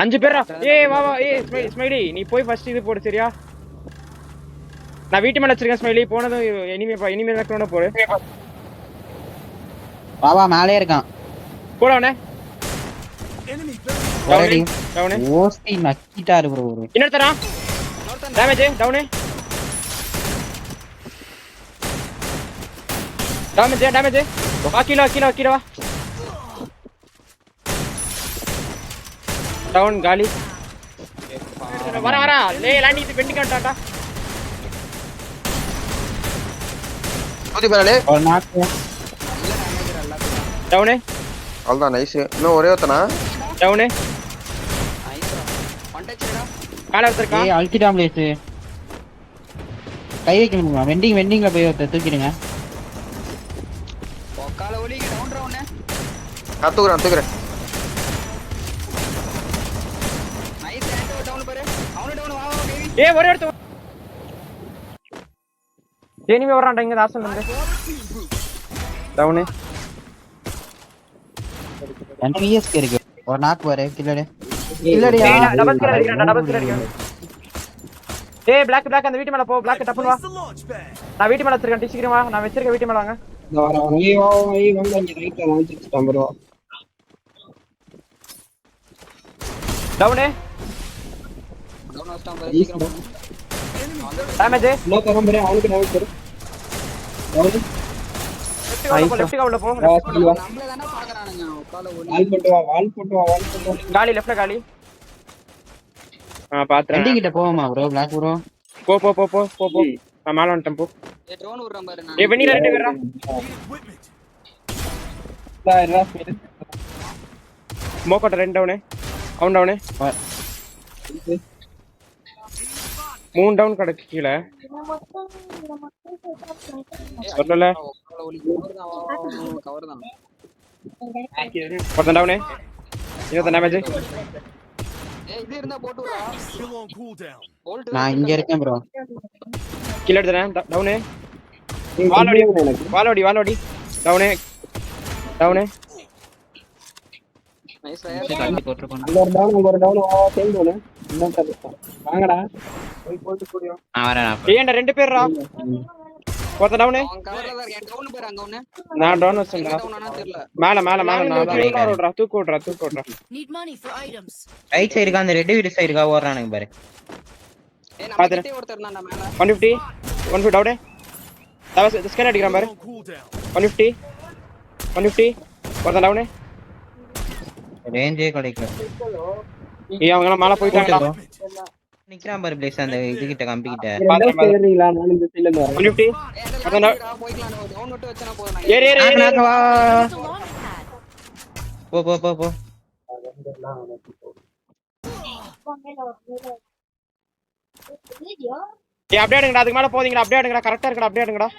5 பேரா. ஏய் வா வா. ஏய் ஸ்மைலி நீ போய் ஃபர்ஸ்ட் இது போடு சரியா. நான் வீட்டு மேல வச்சிருக்கேன் ஸ்மைலி. போனதும் எனிமே நக்கறோட போடு. வா வா மேலே இருக்கான். போடா அவனே. டவுன். ஓஸ்டி நக்கிட்டாரு ப்ரோ. இன்னொருத்தரா. Damage down. டேமேஜ். வா கீழ வா. டவுன் காலி. வரா. லே லாண்டி இது பெண்டிங் ஆட்டாடா. ஓடி போறலே. ஒரு நாக்கு. டவுன். அவ்வளவுதான் நைஸ். இன்னும் ஒரே ஒருத்தனா. டவுன். நைஸ் ஒன் டச்டா. கால வச்சிருக்கா. ஏய் அல்டிடாம் லேஸ். கை வைக்கணுமா? வெண்டிங்ல போய் தூக்கிடுங்க. ஒக்கால ஒலிக்கு டவுன் ரவுண்ட். தூக்குறேன். நைஸ் டவுன் பாரு. அவனே டவுன் வா கேவி. ஏய் ஒரே ஒருத்த. எனிமே வரான்டா இங்க தாசன் வந்து. டவுன். NPS இருக்கு. ஒரு நாக்கு வர கில்லடே. கில்லடியா. டபுள் கில் அடிக்கிறான். ஏய் black அந்த வீட்டு மேல போ. black டப்புன்னு வா. நான் வீட்டு மேல வச்சிருக்கேன். சீக்கிரம் வா. நான் வச்சிருக்க வீட்டு மேல வாங்க. வரேன். ஏய் வா வந்து அங்க ரைட்ல வாங்கிச்சிட்டான் ப்ரோ. டவுன். டவுன் வஸ்டான் பாரு சீக்கிரம். டேமேஜ். லோ தரம் பாரு அவனுக்கு டவுன் பாரு. டவுன். லெஃப்ட் கவுல போ. நம்மள தான பாக்குறானுங்க. ஒக்கால ஒலி. வால் போட்டு வா. காலி லெஃப்ட்ல காலி. பாத்துறேன். வெண்டிங் கிட்ட போவோமா ப்ரோ? black bro. போ. நான் மேல வந்துட்டேன் போ. ஏய் ட்ரோன் விடுறேன் பாரு நான். ஏய் வெண்ணில ரெண்டு பேரா. மோக்கட்ட ரெண்டு டவுன். அவன் டவுன். 3 டவுன் கடக்கு கீழ. வரல. ஒக்கால ஒலி கவர் தான். ஒருத்தன் டவுன். இன்னொருத்தன் டேமேஜ். ஏய் இது இருந்தா போட்டு விடுடா. போல்ட் நான் இங்க இருக்கேன் ப்ரோ. கீழ எடுத்துறேன். டவுன். வாலோடி. டவுன். நைஸ் கட்டி போட்டுறோம். ஒரு டவுன் சேர்ந்து வாங்கடா போய் போட்டு போடியா. நான் வரேன். ஏன்டா ரெண்டு பேர்ரா. ஒருத்தன் டவுன். அவன் கவர்ல தான் இருக்கேன். டவுன் பாரு அங்க ஒண்ணு. நான் டவுன் வச்சேன்டா. டவுன் ஆனா தெரியல. மேல நான் தூக்கு விடுறா. Need money for items. Right சைடுக்கு அந்த ரெட் வீடு சைடுக்கா ஓடுறானுங்க பாரு. ஏய் நம்ம கிட்டே ஒருத்தர் இருந்தான்டா மேல. 150 டவுன். தவஸ் ஸ்கேன் அடிக்கிறான் பாரு. 150 ஒருத்தன் டவுன். ரேஞ்சே கிடைக்கல. ஏய் அவங்க மேல போயிட்டாங்கடா. நிக்கிறான் பாரு பிளேஸ் அந்த இது கிட்ட கம்பி கிட்ட. ஏறீங்களா? நான் இந்த சைடுல இருந்து வரேன். 150 போய்க்கலாம். டவுன் விட்டு வச்சனா போதும் நான். ஏறு வா. போ. ஏய் அப்படியே எடுங்கடா. அதுக்கு மேல போதீங்கடா. அப்படியே எடுங்கடா. கரெக்ட்டா இருக்குடா. அப்படியே எடுங்கடா.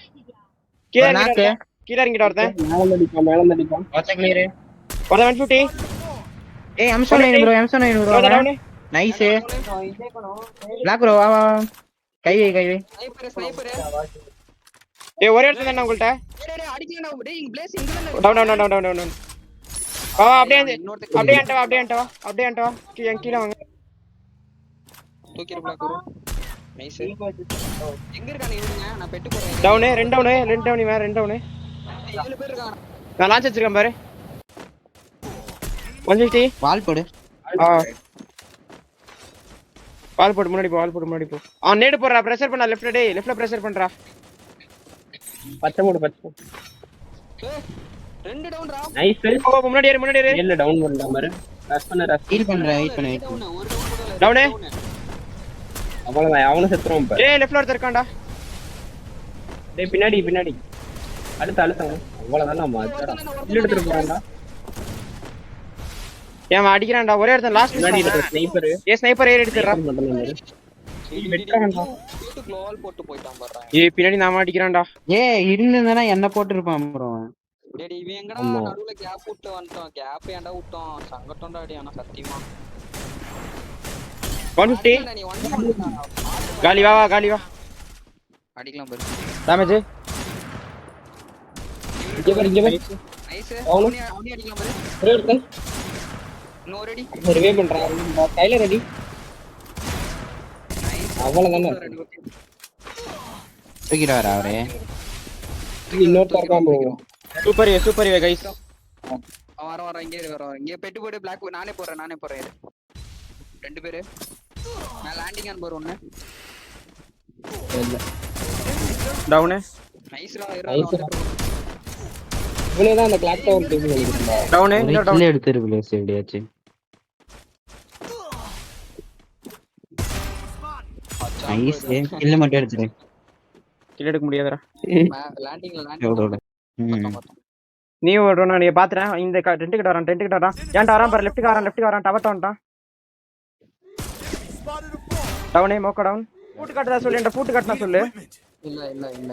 கீழ இறங்கிடா ஒருத்தன். மேல அடிப்பான். Watch clear. ஒருத்தன் 150. ஏய் M9 bro. Down. Nice. black bro வா. கை வை. ஸ்னைப்பர். ஏய் ஒரே இடத்துல என்ன உங்கள்ட்ட. டேய் அடிக்கலடா. டேய் இங்க பிளேஸ் இங்க டவுன். அப்படியே அன்ட்ட வா. கீழ வாங்க. தூக்கிர பிளாக் வரும். நைஸ். எங்க இருக்கானே இருங்க. நான் பெட்டு போறேன். டவுன். ரெண்டு டவுன். 7 பேர் இருக்காங்க. நான் லான்ச் வச்சிருக்கேன் பாரு. 150 வால் போடு. வால் போடு முன்னாடி போ. நேடு போறா. பிரஷர் பண்ணா லெஃப்ட்ல பிரஷர் பண்றா. பச்சை மூடு. ஏய் 2 டவுன்டா. நைஸ். முன்னாடி ஏறு. இல்ல டவுன் பண்ணல பாரு. ரஷ் பண்ண. ஹீல் பண்றேன். வெயிட் பண்ணு. டவுன் ஒரு டவுன் டவுன். அவ்வளவுதான். அவனும் செத்துறான் பாரு. ஏய் லெஃப்ட்ல ஒருத்தர் இருக்கான்டா. டேய் பின்னாடி. அழுத்தங்க. அவ்வளவுதான் நம்ம அடிச்சடா. இல்ல எடுத்துட்டு போறான்டா. ஏன் அடிக்கிறான்டா. ஒரே ஒருத்தன் லாஸ்ட் முன்னாடி இருக்க ஸ்னைப்பர். ஸ்னைப்பர் ஏறி எடுத்துறா. க்ளோவால் போட்டு போய்ட்டான் பாறா. ஏய் பின்னாடி நாம அடிக்கிறான்டா. ஏய் இருந்தனா என்ன போட்டுருப்பான் ப்ரோ. டேய் இவன் எங்கடா நடுவுல கேப் விட்டு வந்துட்டான். கேப் ஏன்டா விட்டோம். சங்கட்டம்டா அடி. ஆனா சத்தியமா 150 நீ 1 காலி வா. அடிக்கலாம் பாரு. டேமேஜ். இங்க பாரு. நைஸ். அவனே அடிக்கலாம் பாரு. இன்னொரு அடி. ரிவே பண்றான் கையில ரெடி அவ்வளவுதானே தூக்கிட்டு வர அவரே. இன்னொருத்தர் இருக்கான் bro. Super guys. வர இங்கே வர இங்கே பெட்டு போட்டு பிளாக் நானே போறேன் இரு. ரெண்டு பேரு நான் லேண்டிங் ஆன் போற ஒண்ணு டவுன். நைஸ்ரா Nice ரா. இவனே தான் அந்த கிளாக் டவர் டீம் பண்ணிருக்கான். டவுன். ஒரு இன்னொரு டவுன். கில் எடுத்துருக்குல எப்படியாச்சு. நைஸ் கில் மட்டும் எடுத்துரு. கில் எடுக்க முடியாதுடா. லேண்டிங்ல எவ்வளவு? நீ ஓடுறா நீ பாத்துறேன். இந்த டென்ட் கிட்ட வரான். ஏன்டா வரான் பாரு. லெஃப்ட்க்கு வரான். டவர் டவுன்டா. டவுனே மோக்க டவுன். பூட் காட்டுதா சொல்லு. என்ற பூட் காட்டுனா சொல்லு. இல்ல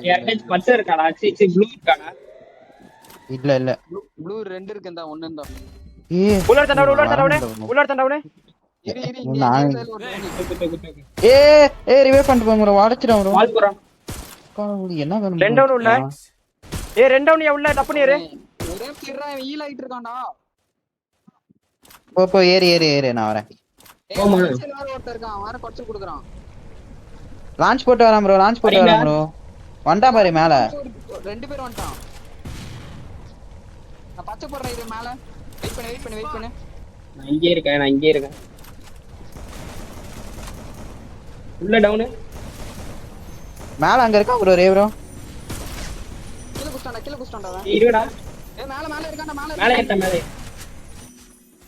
யார்கிட்ட பச்சை இருக்காடா சி ப்ளூ இருக்காடா இல்ல ப்ளூ ரெண்டு இருக்கு இந்த ஒண்ணு இந்த உள்ள தண்டவுனே. இரு நான் சைடுல ஒரு ரிவே பண்ணிட்டு போங்க உடைச்சிடும் bro. வால் போறான் என்ன வேணும்? ரெண்டு டவுன் உள்ள. ரெண்டு டவுன் உள்ள டப்பு நீரு. ஒரே பிறா ஹீல் ஆயிட்டு இருக்கான்டா. போ ஏறு நான் வரேன். ஆமா. வேற ஒருத்தர் இருக்கான் வேற கொச்சு குடுக்குறான். லான்ச் போட்டு வரேன் bro. வண்டா பாரு மேல. ரெண்டு பேரும் வந்துட்டான். நான் பச்சை போடுறேன் இது மேல. வெயிட் பண்ணு. நான் இங்கே இருக்கேன் உள்ள டவுன் மேல அங்க இருக்கா bro ரே bro. கீழ குஸ்டான்டா அவன். இருடா மேல இருக்கான்டா மேலே ஏத்த மேலே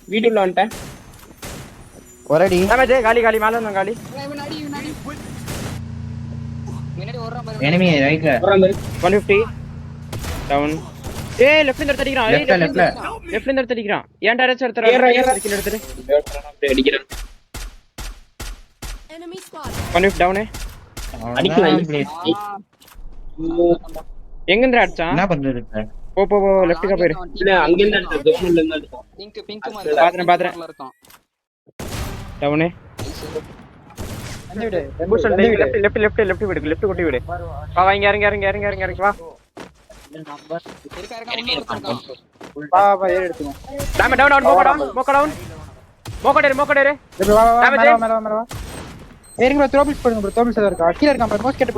வீட்டுள்ள வந்துட்டேன் ஒரடி டேமேஜ் காலி மேல இருந்தா காலி. முன்னாடி ஓடுறான் பாரு. எனிமி ரைட்ல. போறான் பாரு 150 டவுன். லெஃப்ட்ல இருந்து அடிக்கிறான். லெஃப்ட்ல இருந்து அடிக்கிறான். ஏன்டா ரேஸ் எடுத்துற. ஏறா. கில் எடுத்துரு. அடிக்கிறான் 150 டவுன். அடிக்கலாம் எங்க இருந்து அடிச்சான்? என்ன பண்றது? போ லெஃப்ட்க்கு போயிரு. இல்ல அங்க இருந்து அடிச்சா ஜோன்ல இருந்து அடிச்சா பிங்க் மாதிரி பாத்துறேன். இருக்கான். டவுன். லெஃப்ட் விடு. லெஃப்ட் கொட்டி விடு. வா இங்க இறங்கி வா. இருக்கா இன்னொருத்தன் இருக்கான். வா ஏறு எடுத்துங்க. டவுன் மோக்க டேரு. மேல வா. ஏறிங்க ப்ரோ த்ரோபிள்ஸ் போடுங்க ப்ரோ. த்ரோபிள்ஸ் இருக்கா கீழ இருக்கான் ப்ரோ. Most gate